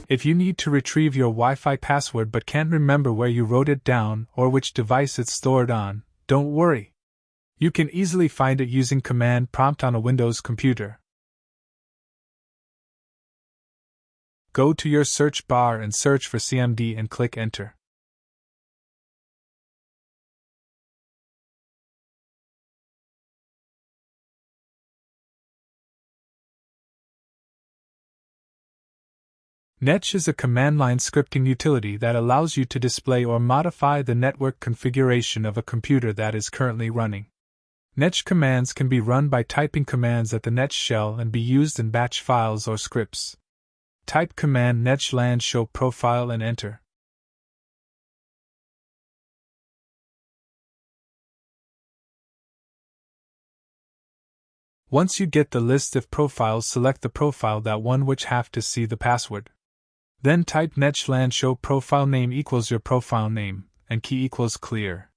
If you need to retrieve your Wi-Fi password but can't remember where you wrote it down or which device it's stored on, don't worry. You can easily find it using Command Prompt on a Windows computer. Go to your search bar and search for CMD and click Enter. Netch is a command-line scripting utility that allows you to display or modify the network configuration of a computer that is currently running. Netch commands can be run by typing commands at the Netch shell and be used in batch files or scripts. Type command netch land show profile and enter. Once you get the list of profiles, select the profile that one which have to see the password. Then type netch land show profile name equals your profile name, and key equals clear.